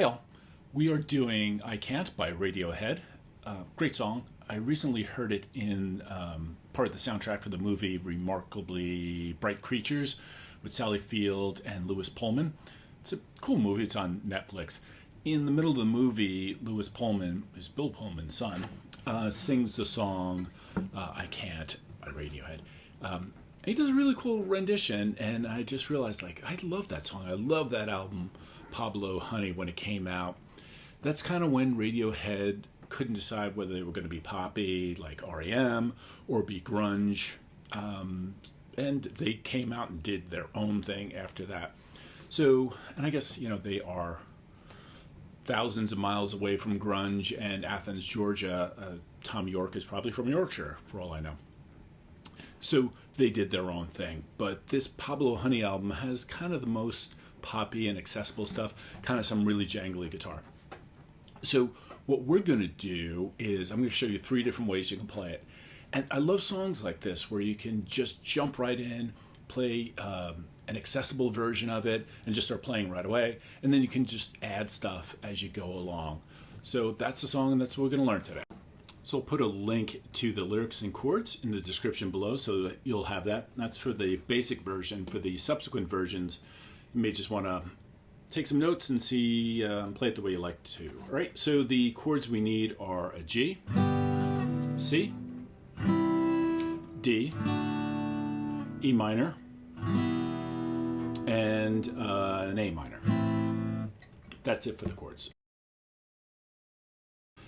Hey all, we are doing I Can't by Radiohead. Great song. I recently heard it in part of the soundtrack for the movie Remarkably Bright Creatures with Sally Field and Lewis Pullman. It's a cool movie. It's on Netflix. In the middle of the movie, Lewis Pullman, who's Bill Pullman's son, sings the song I Can't by Radiohead. He does a really cool rendition, and I just realized, I love that song. I love that album, Pablo Honey, when it came out. That's kind of when Radiohead couldn't decide whether they were going to be poppy, like REM, or be grunge. And they came out and did their own thing after that. So, and I guess, they are thousands of miles away from grunge and Athens, Georgia. Tom York is probably from Yorkshire, for all I know. So they did their own thing. But this Pablo Honey album has kind of the most poppy and accessible stuff, kind of some really jangly guitar. So what we're going to do is I'm going to show you 3 different ways you can play it. And I love songs like this where you can just jump right in, play an accessible version of it, and just start playing right away. And then you can just add stuff as you go along. So that's the song, and that's what we're going to learn today. So I'll put a link to the lyrics and chords in the description below so that you'll have that. That's for the basic version. For the subsequent versions, you may just want to take some notes and see, play it the way you like to. All right, so the chords we need are a G, C, D, E minor, and an A minor. That's it for the chords.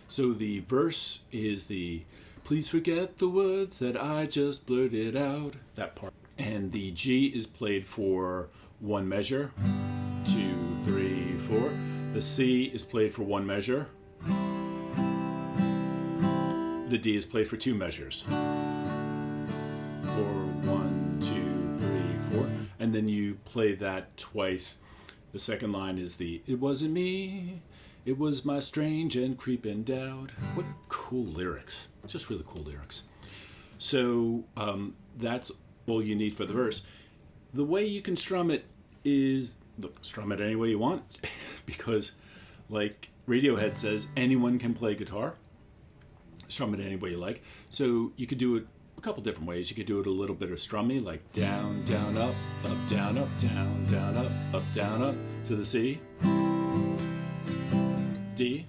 So the verse is the "Please forget the words that I just blurted out," that part. And the G is played for 1 measure, 2, 3, 4. The C is played for 1 measure. The D is played for 2 measures. For 1, 2, 3, 4. And then you play that twice. The second line is the "It wasn't me, it was my strange and creeping doubt." What cool lyrics. Just really cool lyrics. So that's all you need for the verse. The way you can strum it is, strum it any way you want, because like Radiohead says, anyone can play guitar. Strum it any way you like. So you could do it a couple different ways. You could do it a little bit of strummy, like down, down, up, down, down, down, up, down, up, to the C, D.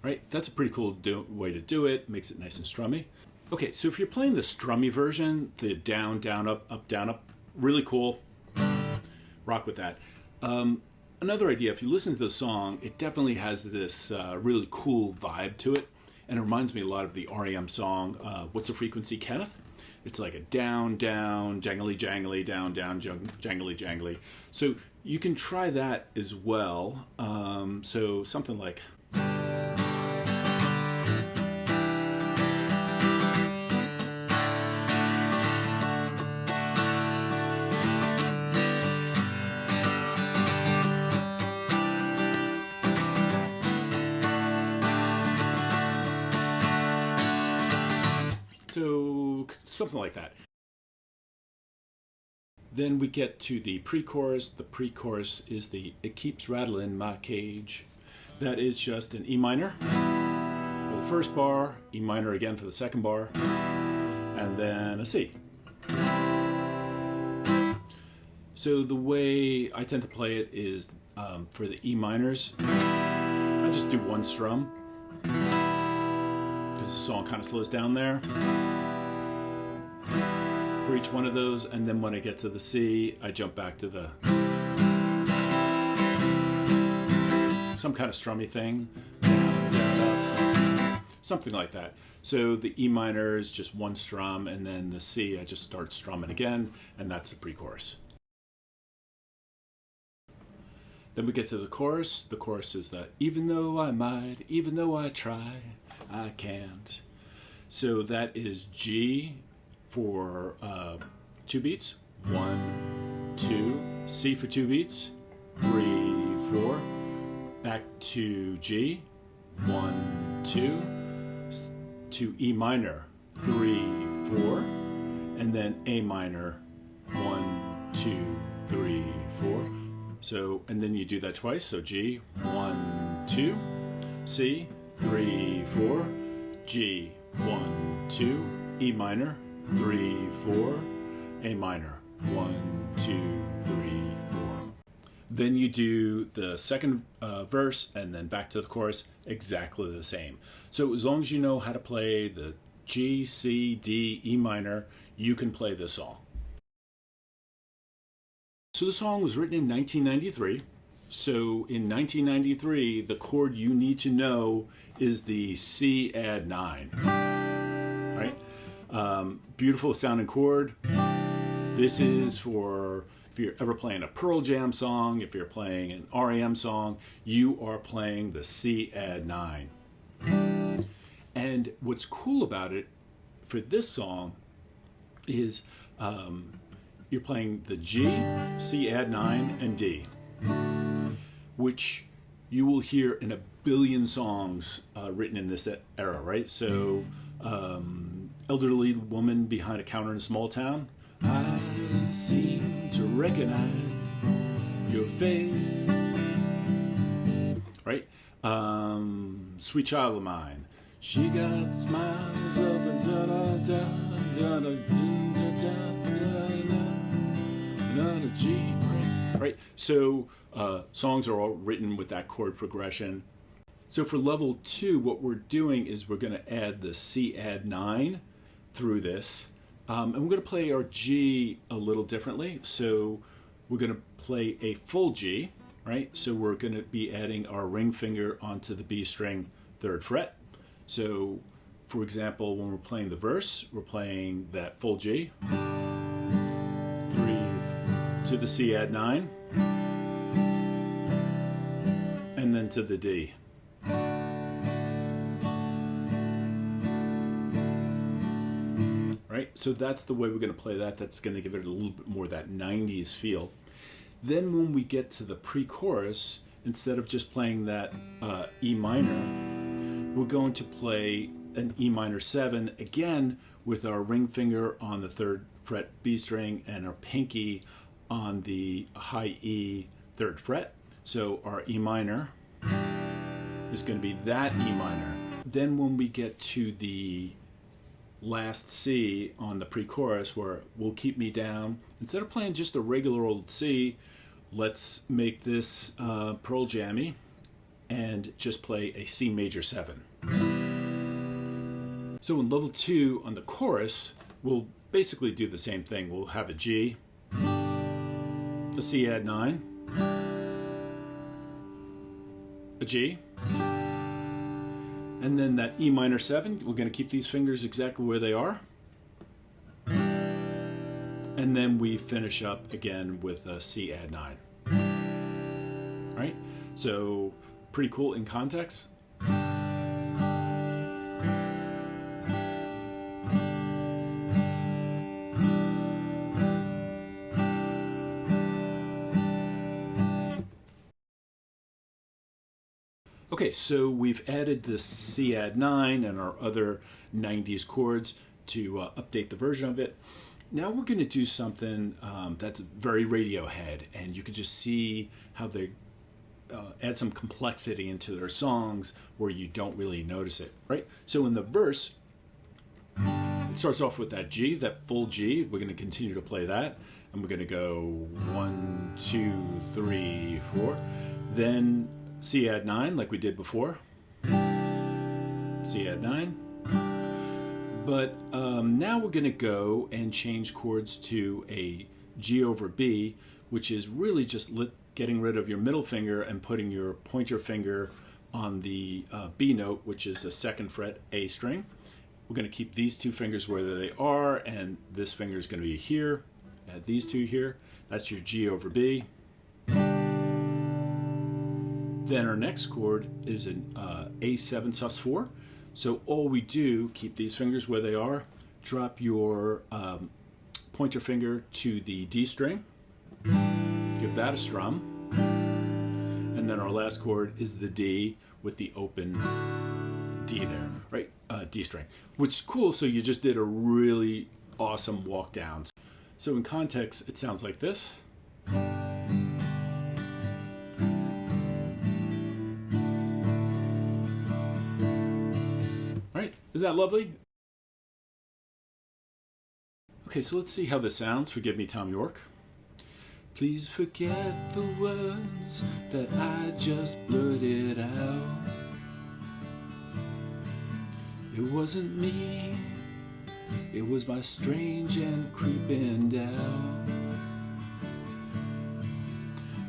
Right, that's a pretty cool way to do it. Makes it nice and strummy. Okay, so if you're playing the strummy version, the down, down, up, down, up, really cool. Rock with that. Another idea, if you listen to the song, it definitely has this really cool vibe to it. And it reminds me a lot of the REM song, What's the Frequency, Kenneth? It's like a down, down, jangly, jangly, down, down, jangly, jangly. So you can try that as well. So something like... So something like that. Then we get to the pre-chorus. The pre-chorus is the "It keeps rattling my cage." That is just an E minor for the first bar, E minor again for the second bar, and then a C. So the way I tend to play it is for the E minors, I just do 1 strum, because the song kind of slows down there for each one of those, and then when I get to the C, I jump back to the some kind of strummy thing, something like that. So the E minor is just 1 strum, and then the C, I just start strumming again, and that's the pre-chorus. Then we get to the chorus. The chorus is the "Even though I might, even though I try, I can't." So that is G for 2 beats. 1, 2. C for 2 beats. 3, 4. Back to G. 1, 2. To E minor. 3, 4. And then A minor. 1, 2, 3, 4. So, and then you do that twice. So G, 1, 2, C, 3, 4, G, 1, 2, E minor, 3, 4, A minor, 1, 2, 3, 4. Then you do the second verse and then back to the chorus, exactly the same. So as long as you know how to play the G, C, D, E minor, you can play this song. So the song was written in 1993. So in 1993, the chord you need to know is the C add 9. Right? Beautiful sounding chord. This is for if you're ever playing a Pearl Jam song, if you're playing an REM song, you are playing the C add 9. And what's cool about it for this song is you're playing the G, C add 9, and D, which you will hear in a billion songs written in this era, right? So, elderly woman behind a counter in a small town, I seem to recognize your face, right? Sweet child of mine, she got smiles of the G, right? So songs are all written with that chord progression. So for level 2, what we're doing is we're going to add the C add 9 through this. And we're going to play our G a little differently. So we're going to play a full G, right? So we're going to be adding our ring finger onto the B string 3rd fret. So for example, when we're playing the verse, we're playing that full G, 3 to the C add 9, and then to the D. Right? So that's the way we're going to play that. That's going to give it a little bit more of that 90s feel. Then when we get to the pre-chorus, instead of just playing that E minor, we're going to play an E minor 7 again with our ring finger on the 3rd fret B string and our pinky on the high E 3rd fret. So our E minor is going to be that E minor. Then when we get to the last C on the pre-chorus, where we'll keep me down, instead of playing just a regular old C, let's make this Pearl Jammy and just play a C major 7. So in level 2 on the chorus, we'll basically do the same thing. We'll have a G, a C add 9, a G, and then that E minor 7. We're going to keep these fingers exactly where they are. And then we finish up again with a C add 9. All right? So pretty cool in context. Okay, so we've added the C add 9 and our other 90s chords to update the version of it. Now we're going to do something that's very Radiohead, and you can just see how they add some complexity into their songs where you don't really notice it, right? So in the verse, it starts off with that G, that full G. We're going to continue to play that, and we're going to go 1, 2, 3, 4. Then C add 9 like we did before. C add 9. But now we're going to go and change chords to a G over B, which is really just getting rid of your middle finger and putting your pointer finger on the B note, which is a 2nd fret A string. We're going to keep these two fingers where they are, and this finger is going to be here. Add these two here. That's your G over B. Then our next chord is an A7 sus4. So all we do, keep these fingers where they are, drop your pointer finger to the D string, give that a strum, and then our last chord is the D with the open D there, right? D string, which is cool. So you just did a really awesome walk down. So in context, it sounds like this. Isn't that lovely? Okay, so let's see how this sounds. Forgive me, Tom York. Please forget the words that I just blurted out. It wasn't me, it was my strange and creeping doubt.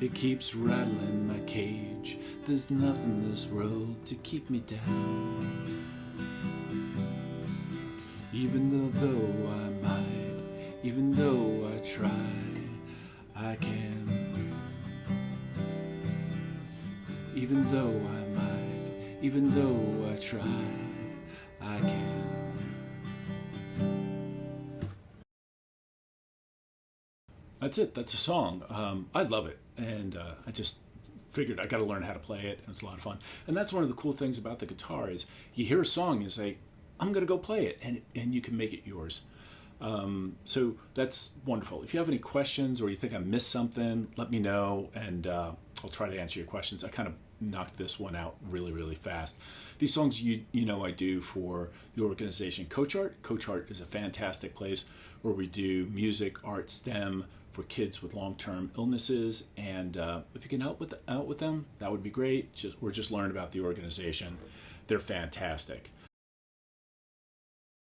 It keeps rattling my cage. There's nothing in this world to keep me down. Even though I might, even though I try, I can. Even though I might, even though I try, I can. That's it. That's a song. I love it, and I just figured I got to learn how to play it, and it's a lot of fun. And that's one of the cool things about the guitar is you hear a song and you say, "I'm going to go play it," and you can make it yours. So that's wonderful. If you have any questions or you think I missed something, let me know, and I'll try to answer your questions. I kind of knocked this one out really, really fast. These songs, you know, I do for the organization Coach Art. Coach Art is a fantastic place where we do music, art, STEM for kids with long-term illnesses, and if you can help out with them, that would be great. Just learn about the organization. They're fantastic.